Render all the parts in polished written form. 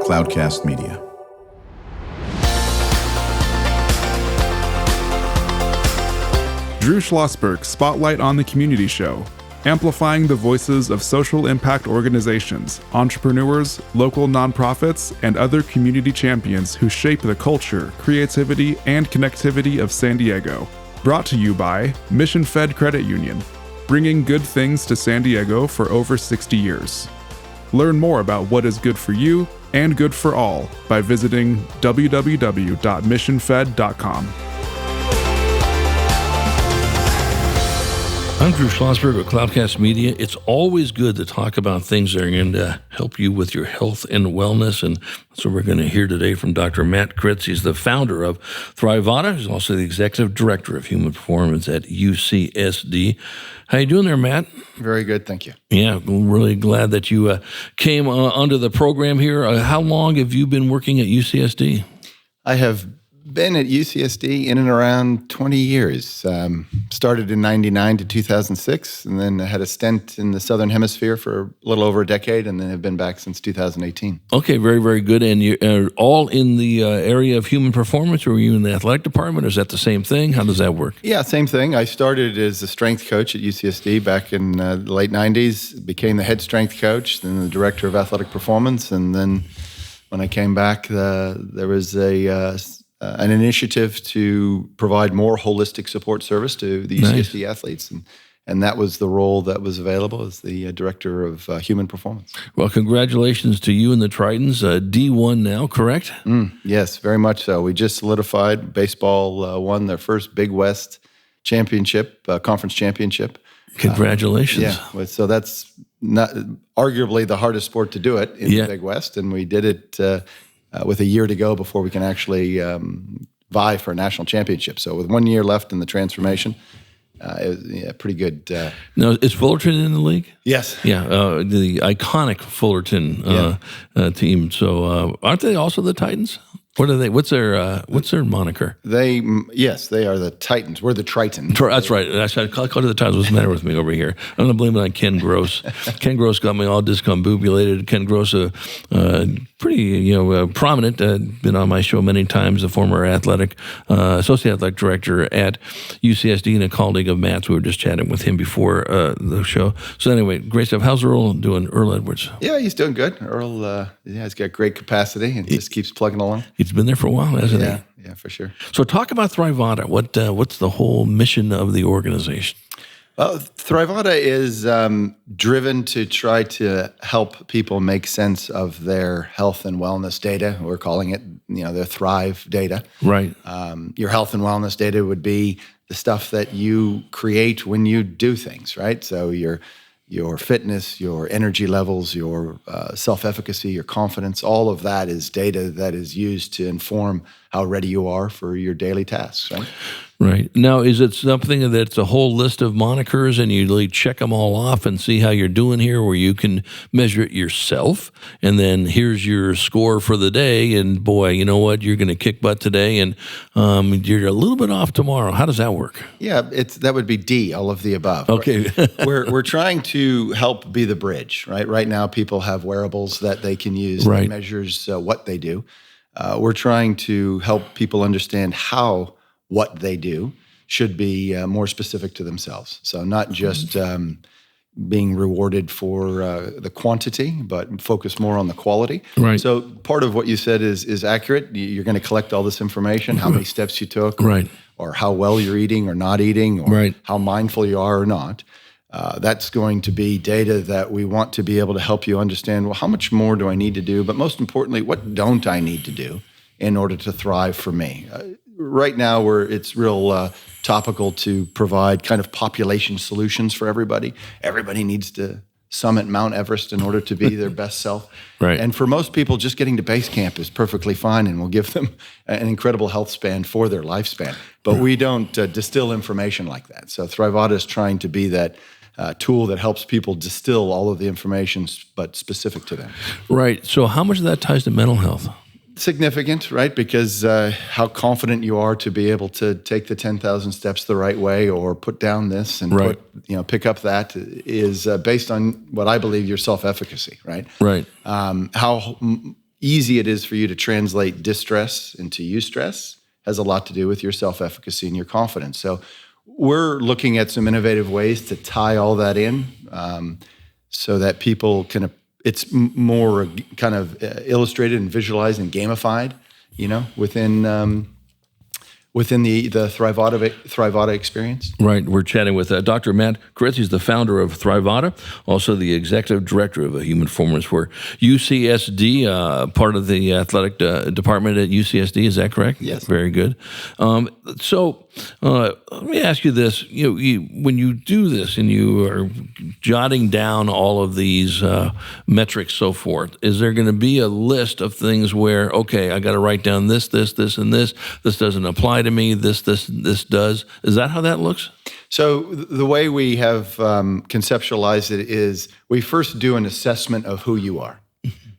Cloudcast Media. Drew Schlosberg Spotlight on the Community Show, amplifying the voices of social impact organizations, entrepreneurs, local nonprofits, and other community champions who shape the culture, creativity, and connectivity of San Diego. Brought to you by Mission Fed Credit Union, bringing good things to San Diego for over 60 years. Learn more about what is good for you and good for all by visiting www.missionfed.com. I'm Drew Schlosberg with Cloudcast Media. It's always good to talk about things that are going to help you with your health and wellness, and that's what we're going to hear today from Dr. Matt Kritz. He's the founder of Thrivata. He's also the executive director of human performance at UCSD. How you doing there, Matt? Very good, thank you. Yeah, I'm really glad that you came onto the program here. How long have you been working at UCSD? I have been at UCSD in and around 20 years. Started in 99 to 2006, and then I had a stint in the Southern Hemisphere for a little over a decade, and then have been back since 2018. Okay, very, very good. And you're all in the area of human performance, or were you in the athletic department, or is that the same thing? How does that work? Yeah, same thing. I started as a strength coach at UCSD back in the late 90s, became the head strength coach, then the director of athletic performance, and then when I came back, there was an initiative to provide more holistic support service to the UCSD athletes, and that was the role that was available as the director of human performance. Well, congratulations to you and the Tritons. D1 now, correct? Yes, very much so. We just solidified. Baseball won their first Big West championship, conference championship. Congratulations. Yeah, so that's not arguably the hardest sport to do it in the Big West, and we did it with a year to go before we can actually vie for a national championship. So with 1 year left in the transformation, it was pretty good. Now, is Fullerton in the league? Yes. Yeah, the iconic Fullerton team. So aren't they also the Titans? What are they? What's their moniker? They are the Titans. We're the Tritons. That's right. I call it the Titans. What's the matter with me over here? I'm going to blame it on Ken Gross. Ken Gross got me all discombobulated. Ken Gross, pretty prominent. Been on my show many times. A former associate athletic director at UCSD and a colleague of Matt's. We were just chatting with him before the show. So anyway, great stuff. How's Earl doing? Earl Edwards? Yeah, he's doing good. Earl, he's got great capacity and just keeps plugging along. He's been there for a while, hasn't he? Yeah, for sure. So talk about Thrivata. What's the whole mission of the organization? Well, Thrivata is driven to try to help people make sense of their health and wellness data. We're calling it, their Thrive data. Right. Your health and wellness data would be the stuff that you create when you do things, right? So your fitness, your energy levels, your self-efficacy, your confidence, all of that is data that is used to inform how ready you are for your daily tasks, right? Right. Now, is it something that's a whole list of monikers and you check them all off and see how you're doing here, where you can measure it yourself, and then here's your score for the day, and boy, you know what, you're going to kick butt today, and you're a little bit off tomorrow. How does that work? Yeah, that would be D, all of the above. Okay. Right? We're trying to help be the bridge, right? Right now, people have wearables that they can use that measures what they do. We're trying to help people understand how what they do should be more specific to themselves. So not just being rewarded for the quantity, but focus more on the quality. Right. So part of what you said is accurate. You're going to collect all this information, how many steps you took, or how well you're eating or not eating, or how mindful you are or not. That's going to be data that we want to be able to help you understand, well, how much more do I need to do? But most importantly, what don't I need to do in order to thrive for me? Right now, it's real topical to provide kind of population solutions for everybody. Everybody needs to summit Mount Everest in order to be their best self. Right. And for most people, just getting to base camp is perfectly fine and will give them an incredible health span for their lifespan. But we don't distill information like that. So Thrivata is trying to be that tool that helps people distill all of the information, but specific to them. Right. So how much of that ties to mental health? Significant, right? Because how confident you are to be able to take the 10,000 steps the right way, or put down this and pick up that, is based on what I believe your self-efficacy, right? Right. How easy it is for you to translate distress into eustress has a lot to do with your self-efficacy and your confidence. So we're looking at some innovative ways to tie all that in so that people can, it's more kind of illustrated and visualized and gamified, within the Thrivata experience. Right. We're chatting with Dr. Matt Kritz. He's the founder of Thrivata, also the executive director of human performance for UCSD, part of the athletic department at UCSD. Is that correct? Yes. Very good. So let me ask you this. When you do this and you are jotting down all of these metrics, so forth, is there going to be a list of things where, okay, I got to write down this, and this. This doesn't apply to me. This does. Is that how that looks? So the way we have conceptualized it is we first do an assessment of who you are.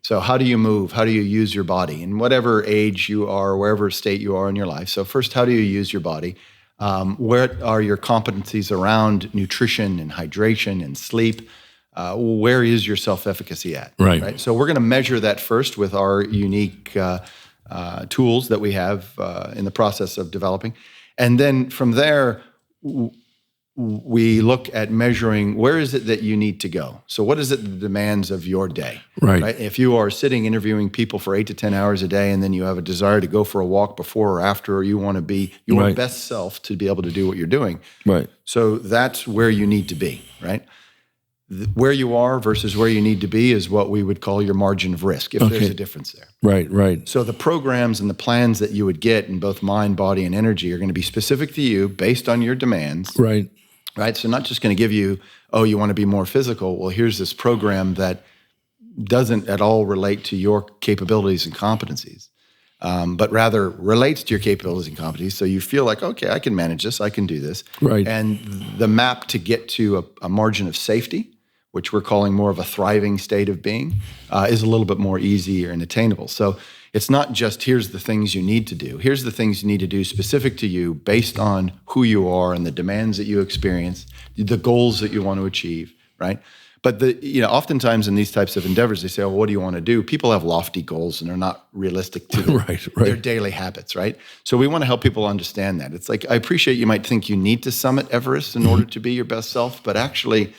So how do you move? How do you use your body? In whatever age you are, wherever state you are in your life. So first, how do you use your body? Where are your competencies around nutrition and hydration and sleep? Where is your self-efficacy at? Right. So we're going to measure that first with our unique tools that we have in the process of developing. And then from there, we look at measuring where is it that you need to go. So what is it the demands of your day? Right. If you are sitting interviewing people for 8 to 10 hours a day and then you have a desire to go for a walk before or after, or you want to be your best self to be able to do what you're doing. Right. So that's where you need to be, right? Where you are versus where you need to be is what we would call your margin of risk, if there's a difference there. Right. So the programs and the plans that you would get in both mind, body, and energy are going to be specific to you based on your demands. Right. So not just going to give you, oh, you want to be more physical. Well, here's this program that doesn't at all relate to your capabilities and competencies, but rather relates to your capabilities and competencies. So you feel like, okay, I can manage this. I can do this. Right. And the map to get to a margin of safety, which we're calling more of a thriving state of being, is a little bit more easier and attainable. So it's not just here's the things you need to do. Here's the things you need to do specific to you based on who you are and the demands that you experience, the goals that you want to achieve, right? But oftentimes in these types of endeavors, they say, well, what do you want to do? People have lofty goals and they're not realistic to their daily habits, right? So we want to help people understand that. It's like, I appreciate you might think you need to summit Everest in order to be your best self, but actually,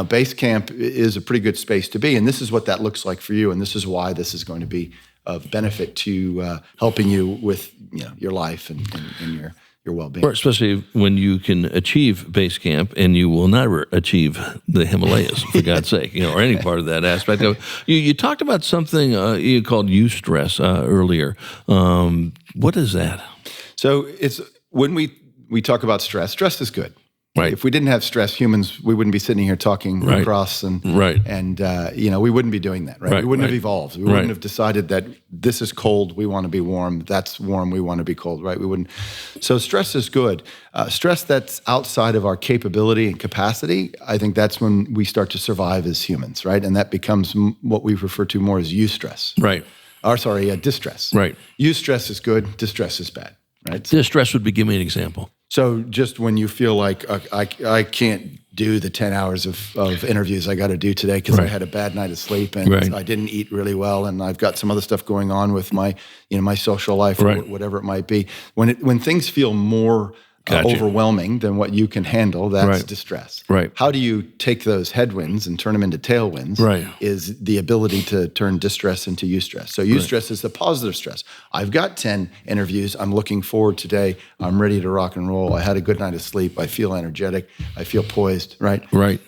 base camp is a pretty good space to be. And this is what that looks like for you. And this is why this is going to be of benefit to helping you with your life and your well-being. Or especially when you can achieve base camp and you will never achieve the Himalayas, for God's sake, or any part of that aspect of it. You talked about something you called eustress earlier. What is that? So it's when we talk about stress is good. Right. If we didn't have stress, humans, we wouldn't be sitting here talking across and we wouldn't be doing that, right? We wouldn't have evolved. We wouldn't have decided that this is cold, we want to be warm, that's warm, we want to be cold, right? We wouldn't. So stress is good. Stress that's outside of our capability and capacity, I think that's when we start to survive as humans, right? And that becomes what we refer to more as eustress. Right. Distress. Right. Eustress is good, distress is bad, right? Distress would be, give me an example. So just when you feel like I can't do the 10 hours of interviews I got to do today because I had a bad night of sleep and I didn't eat really well and I've got some other stuff going on with my my social life or whatever it might be. When things feel more overwhelming than what you can handle, that's distress. Right. How do you take those headwinds and turn them into tailwinds? Is the ability to turn distress into eustress. So eustress is the positive stress. I've got 10 interviews. I'm looking forward today. I'm ready to rock and roll. I had a good night of sleep. I feel energetic. I feel poised. Right.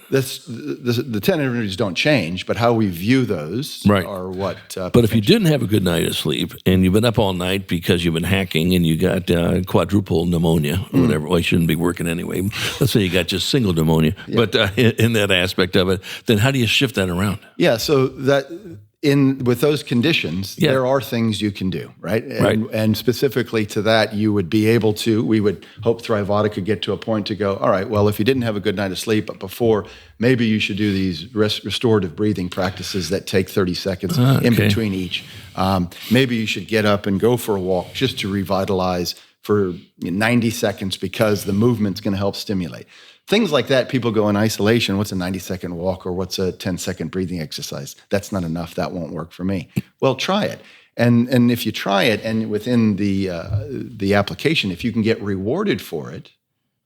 The 10 interviews don't change, but how we view those are what. But if you didn't have a good night of sleep and you've been up all night because you've been hacking and you got quadruple pneumnia. Whatever. Well, you shouldn't be working anyway. Let's say you got just single pneumonia. But in that aspect of it, then how do you shift that around? Yeah, so that with those conditions, there are things you can do, right? And specifically to that, you would be able to, we would hope Thrivata could get to a point to go, all right, well, if you didn't have a good night of sleep, but before, maybe you should do these restorative breathing practices that take 30 seconds in between each. Maybe you should get up and go for a walk just to revitalize for 90 seconds because the movement's going to help stimulate. Things like that, people go in isolation. What's a 90-second walk, or what's a 10-second breathing exercise? That's not enough. That won't work for me. Well, try it. And if you try it, and within the application, if you can get rewarded for it,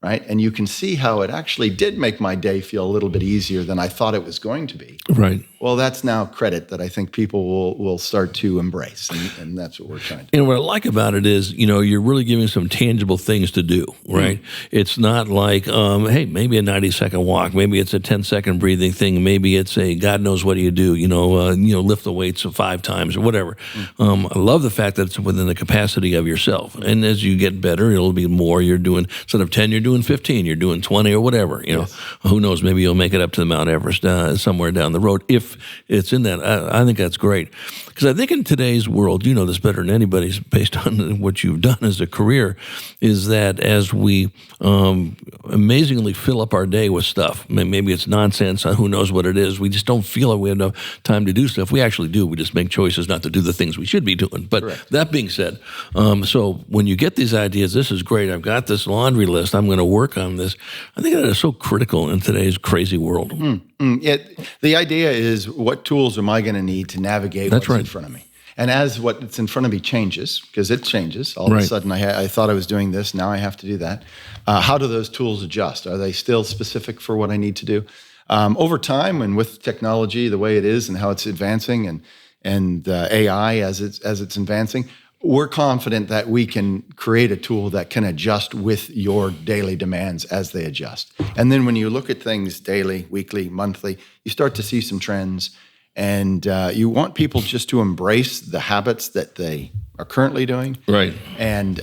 right, and you can see how it actually did make my day feel a little bit easier than I thought it was going to be. Right. Well, that's now credit that I think people will start to embrace, and that's what we're trying to do. And what I like about it is, you're really giving some tangible things to do, right? It's not like, hey, maybe a 90-second walk, maybe it's a 10-second breathing thing, maybe it's a God knows what do you do, lift the weights 5 times or whatever. I love the fact that it's within the capacity of yourself. And as you get better, it'll be more. You're doing, instead of 10, you're doing 15, you're doing 20 or whatever. Yes. Who knows? Maybe you'll make it up to the Mount Everest somewhere down the road if it's in that. I think that's great, because I think in today's world, you know this better than anybody's based on what you've done as a career, is that as we amazingly fill up our day with stuff, maybe it's nonsense, who knows what it is, we just don't feel like we have enough time to do stuff. We actually do. We just make choices not to do the things we should be doing. But Correct. That being said, so when you get these ideas, this is great, I've got this laundry list, I'm going to work on this. I think that is so critical in today's crazy world. The idea is, what tools am I going to need to navigate what's in front of me? And as what's in front of me changes, because it changes, all of a sudden I thought I was doing this, now I have to do that. How do those tools adjust? Are they still specific for what I need to do? Over time, and with technology the way it is and how it's advancing, and AI as it's advancing, we're confident that we can create a tool that can adjust with your daily demands as they adjust. And then when you look at things daily, weekly, monthly, you start to see some trends. And you want people just to embrace the habits that they are currently doing. Right. And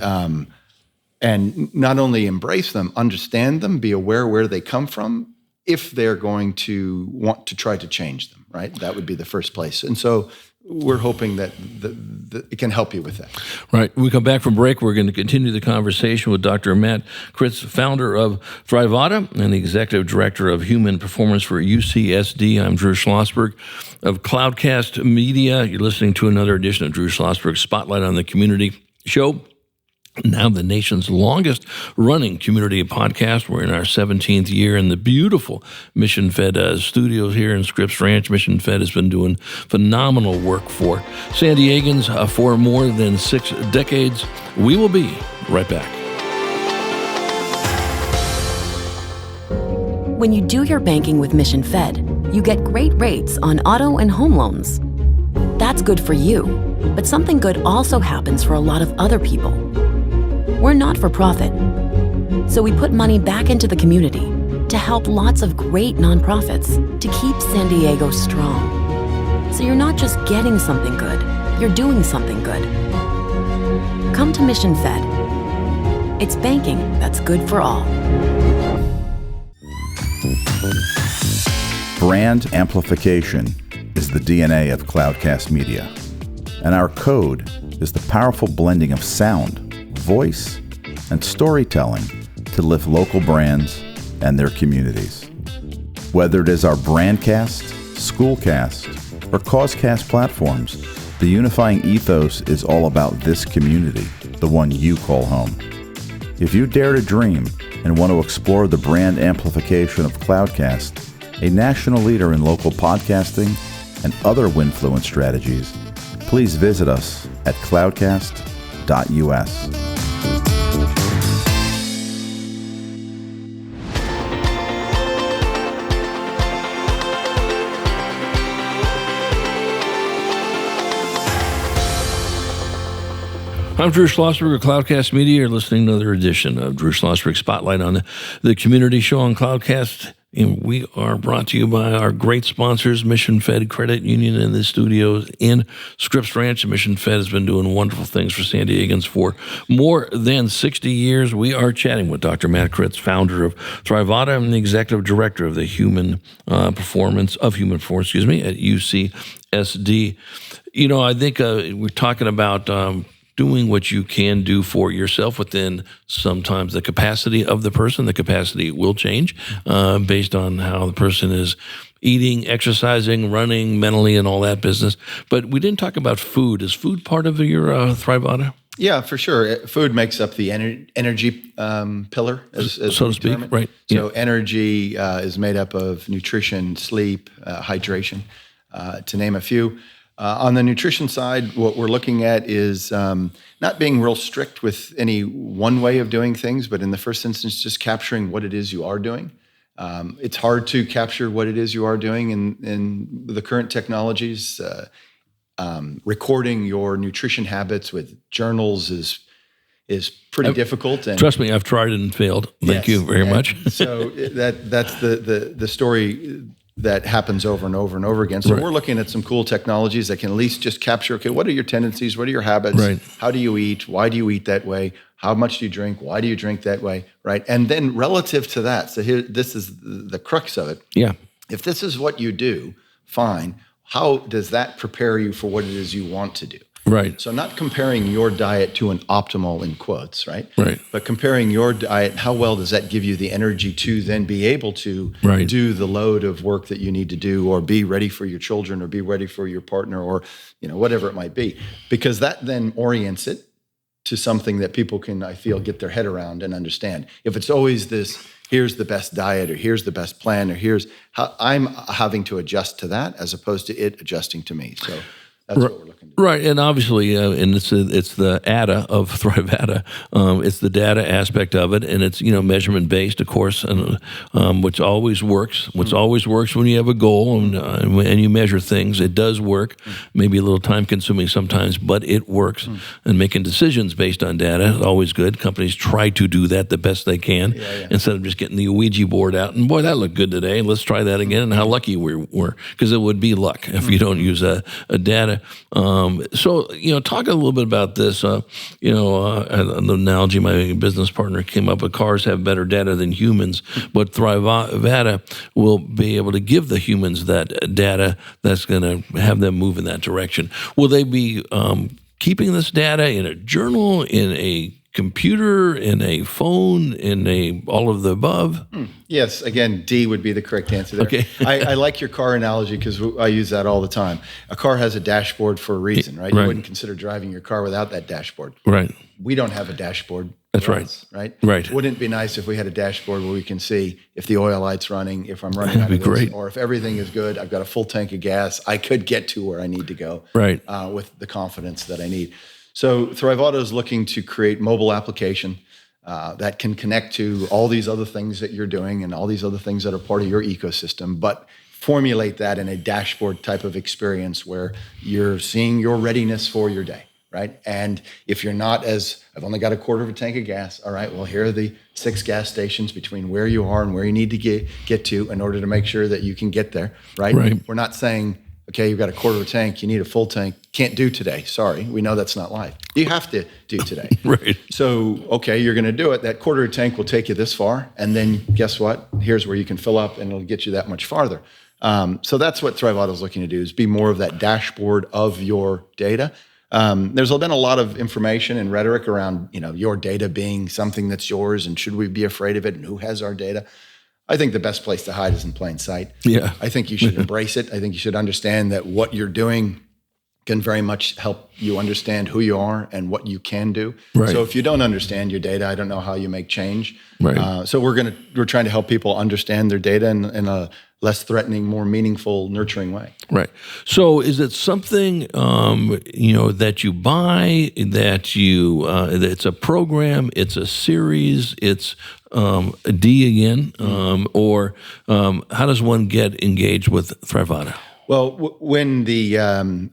not only embrace them, understand them, be aware where they come from, if they're going to want to try to change them, right? That would be the first place. And so we're hoping that it can help you with that. Right. When we come back from break, we're going to continue the conversation with Dr. Matt Kritz, founder of Thrivata and the executive director of human performance for UCSD. I'm Drew Schlosberg of Cloudcast Media. You're listening to another edition of Drew Schlosberg's Spotlight on the Community show. Now the nation's longest running community podcast. We're in our 17th year in the beautiful Mission Fed studios here in Scripps Ranch. Mission Fed has been doing phenomenal work for San Diegans for more than 6 decades. We will be right back. When you do your banking with Mission Fed, you get great rates on auto and home loans. That's good for you, but something good also happens for a lot of other people. We're not for profit, so we put money back into the community to help lots of great nonprofits to keep San Diego strong. So you're not just getting something good, you're doing something good. Come to Mission Fed. It's banking that's good for all. Brand amplification is the DNA of Cloudcast Media, and our code is the powerful blending of sound, voice, and storytelling to lift local brands and their communities. Whether it is our Brandcast, Schoolcast, or Causecast platforms, the unifying ethos is all about this community, the one you call home. If you dare to dream and want to explore the brand amplification of Cloudcast, a national leader in local podcasting and other Winfluence strategies, please visit us at cloudcast.us. I'm Drew Schlosberg of Cloudcast Media. You're listening to another edition of Drew Schlosberg Spotlight on the community show on Cloudcast. And we are brought to you by our great sponsors, Mission Fed Credit Union in the studios in Scripps Ranch. Mission Fed has been doing wonderful things for San Diegans for more than 60 years. We are chatting with Dr. Matt Kritz, founder of Thrivata and the executive director of the human performance at UCSD. You know, I think we're talking about doing what you can do for yourself within sometimes the capacity of the person. The capacity will change based on how the person is eating, exercising, running, mentally, and all that business. But we didn't talk about food. Is food part of your Thrivata? Yeah, for sure. Food makes up the energy pillar, as so to speak, right? So energy is made up of nutrition, sleep, hydration, to name a few. On the nutrition side, what we're looking at is not being real strict with any one way of doing things, but in the first instance, just capturing what it is you are doing. It's hard to capture what it is you are doing in the current technologies. Recording your nutrition habits with journals is pretty difficult. And trust me, I've tried it and failed. Thank you very much. So that's the story that happens over and over and over again. So we're looking at some cool technologies that can at least just capture, okay, what are your tendencies? What are your habits? Right. How do you eat? Why do you eat that way? How much do you drink? Why do you drink that way? Right. And then relative to that, so here, this is the crux of it. Yeah. If this is what you do, fine. How does that prepare you for what it is you want to do? Right. So not comparing your diet to an optimal in quotes, right? Right. But comparing your diet, how well does that give you the energy to then be able to do the load of work that you need to do, or be ready for your children, or be ready for your partner, or whatever it might be? Because that then orients it to something that people can, I feel, get their head around and understand. If it's always this, here's the best diet, or here's the best plan, or here's how I'm having to adjust to that, as opposed to it adjusting to me. So that's what we're looking to do. Right, and obviously, and it's the ADA of Thrivata. It's the data aspect of it, and it's measurement based, of course, and which always works. Which always works when you have a goal and you measure things. It does work. Maybe a little time consuming sometimes, but it works. And making decisions based on data is always good. Companies try to do that the best they can instead of just getting the Ouija board out and boy, that looked good today. Let's try that again. And how lucky we were, because it would be luck if you don't use a data. So, talk a little bit about this. An analogy my business partner came up with: cars have better data than humans, but Thrivata will be able to give the humans that data that's going to have them move in that direction. Will they be keeping this data in a journal, in a computer, in a phone, in all of the above? Yes. Again, D would be the correct answer there. Okay. I like your car analogy because I use that all the time. A car has a dashboard for a reason, right? You wouldn't consider driving your car without that dashboard. Right. We don't have a dashboard. That's right. Right? Right. Wouldn't it be nice if we had a dashboard where we can see if the oil light's running, if I'm running out of this, or if everything is good, I've got a full tank of gas, I could get to where I need to go with the confidence that I need. So Thrivata is looking to create mobile application that can connect to all these other things that you're doing and all these other things that are part of your ecosystem, but formulate that in a dashboard type of experience where you're seeing your readiness for your day, right? And if you're not I've only got a quarter of a tank of gas, all right, well, here are the 6 gas stations between where you are and where you need to get to in order to make sure that you can get there, right? We're not saying, okay, you've got a quarter of a tank, you need a full tank, can't do today. Sorry, we know that's not life. You have to do today. Right. So, okay, you're going to do it. That quarter of a tank will take you this far, and then guess what? Here's where you can fill up, and it'll get you that much farther. So that's what Thrivata is looking to do, is be more of that dashboard of your data. There's been a lot of information and rhetoric around, your data being something that's yours, and should we be afraid of it, and who has our data? I think the best place to hide is in plain sight. Yeah. I think you should embrace it. I think you should understand that what you're doing can very much help you understand who you are and what you can do. Right. So if you don't understand your data, I don't know how you make change. Right. So we're trying to help people understand their data in a less threatening, more meaningful, nurturing way. Right. So is it something, that you buy, that it's a program, it's a series, it's a D again, or how does one get engaged with Thrivata? Well, when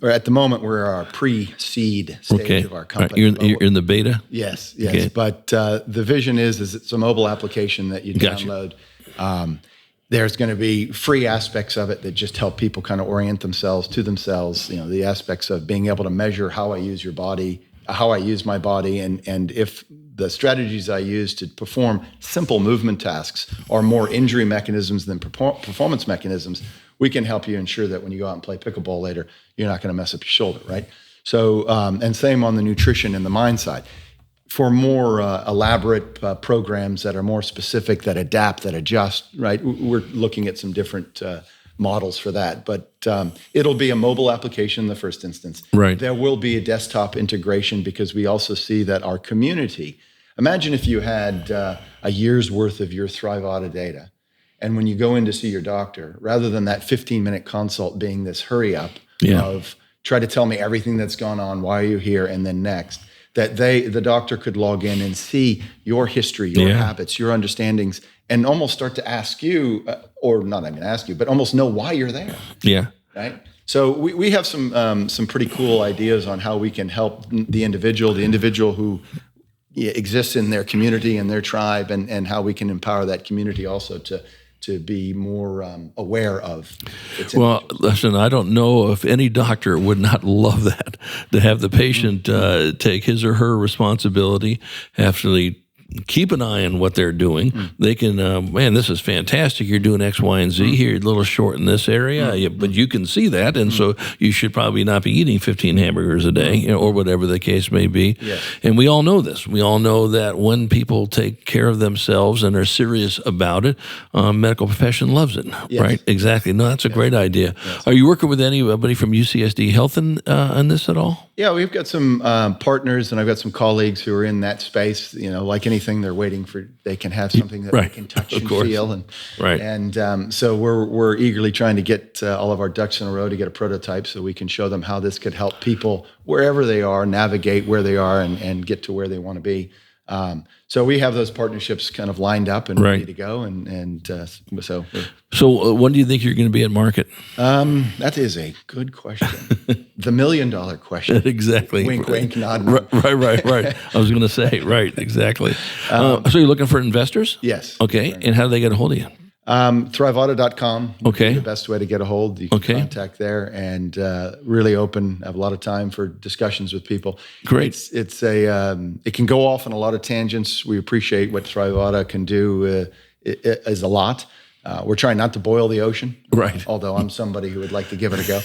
or at the moment, we're our pre-seed stage of our company. Right. You're in the beta? Yes. Okay. But the vision is it's a mobile application that you download. There's going to be free aspects of it that just help people kind of orient themselves to themselves. The aspects of being able to measure how I use your body, how I use my body, and if the strategies I use to perform simple movement tasks are more injury mechanisms than performance mechanisms, we can help you ensure that when you go out and play pickleball later, you're not going to mess up your shoulder, right? So, and same on the nutrition and the mind side. For more elaborate programs that are more specific, that adapt, that adjust, right? We're looking at some different models for that. But it'll be a mobile application in the first instance. Right. There will be a desktop integration because we also see that our community, imagine if you had a year's worth of your Thrivata data. And when you go in to see your doctor, rather than that 15-minute consult being this hurry up of try to tell me everything that's gone on, why are you here, and then next, that the doctor could log in and see your history, your habits, your understandings, and almost start to ask you, or not even ask you, but almost know why you're there. Yeah. Right? So we have some pretty cool ideas on how we can help the individual who exists in their community and their tribe, and how we can empower that community also to be more aware of its Well, listen, I don't know if any doctor would not love that, to have the patient take his or her responsibility, actually keep an eye on what they're doing. They can, man, this is fantastic. You're doing X, Y, and Z here. You're a little short in this area, but you can see that, and so you should probably not be eating 15 hamburgers a day, or whatever the case may be. Yes. And we all know this. We all know that when people take care of themselves and are serious about it, medical profession loves it, right? Exactly. No, that's a great idea. Yes. Are you working with anybody from UCSD Health on this at all? Yeah, we've got some partners, and I've got some colleagues who are in that space. Like anything, they're waiting for, they can have something that they can touch and feel. And so we're eagerly trying to get all of our ducks in a row to get a prototype so we can show them how this could help people wherever they are, navigate where they are, and get to where they want to be. So we have those partnerships kind of lined up and ready to go. So when do you think you're going to be at market? That is a good question. The $1 million question. Exactly. Wink, wink, nod, nod. Right. I was going to say, right, exactly. So you're looking for investors? Yes. Okay. And how do they get a hold of you? Thrivata.com. Okay. The best way to get a hold. You can contact there, and really open. Have a lot of time for discussions with people. Great. It can go off on a lot of tangents. We appreciate what Thrivata can do. It is a lot. We're trying not to boil the ocean, right? Although I'm somebody who would like to give it a go.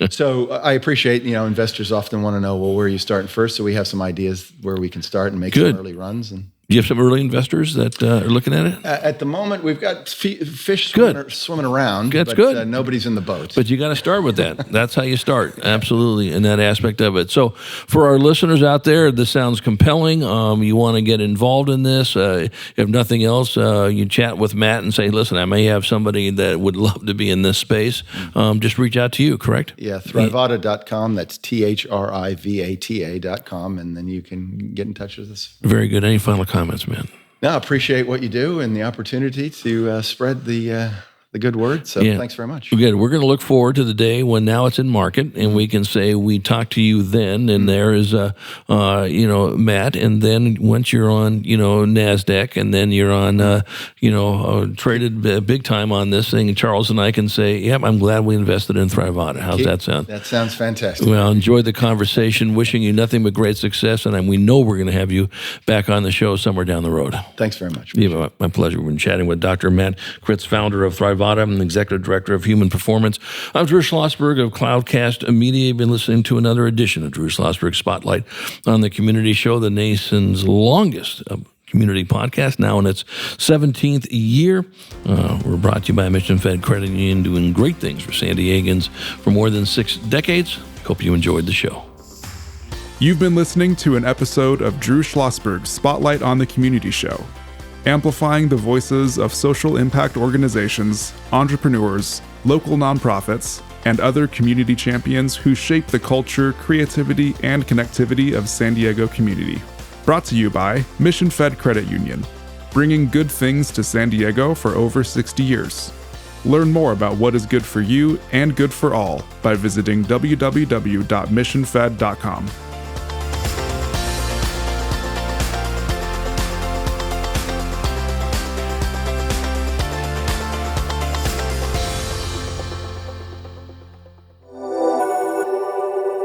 So I appreciate, investors often want to know, well, where are you starting first? So we have some ideas where we can start and make some early runs. And do you have some early investors that are looking at it? At the moment, we've got fish swimming around. That's but, good. Nobody's in the boat. But you got to start with that. That's how you start. Absolutely, in that aspect of it. So for our listeners out there, this sounds compelling. You want to get involved in this. If nothing else, you chat with Matt and say, listen, I may have somebody that would love to be in this space. Just reach out to you, correct? Yeah, Thrivata.com. That's Thrivata.com. And then you can get in touch with us. Very good. Any final comments, man? No, I appreciate what you do and the opportunity to spread the good word. So thanks very much. Good. We're going to look forward to the day when now it's in market and we can say we talked to you then, and there is Matt, and then once you're on NASDAQ, and then you're on traded big time on this thing, Charles and I can say, yep, I'm glad we invested in Thrivata. How's that sound? That sounds fantastic. Well, enjoyed the conversation. Wishing you nothing but great success, and we know we're going to have you back on the show somewhere down the road. Thanks very much. Yeah, my pleasure. We've been chatting with Dr. Matt Kritz, founder of Thrivata. I'm the Executive Director of Human Performance. I'm Drew Schlosberg of Cloudcast Media. You've been listening to another edition of Drew Schlosberg Spotlight on the Community Show, the nation's longest community podcast, now in its 17th year. We're brought to you by Mission Fed Credit Union, doing great things for San Diegans for more than 6 decades. Hope you enjoyed the show. You've been listening to an episode of Drew Schlosberg's Spotlight on the Community Show, amplifying the voices of social impact organizations, entrepreneurs, local nonprofits, and other community champions who shape the culture, creativity, and connectivity of San Diego community. Brought to you by Mission Fed Credit Union, bringing good things to San Diego for over 60 years. Learn more about what is good for you and good for all by visiting www.missionfed.com.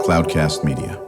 Cloudcast Media.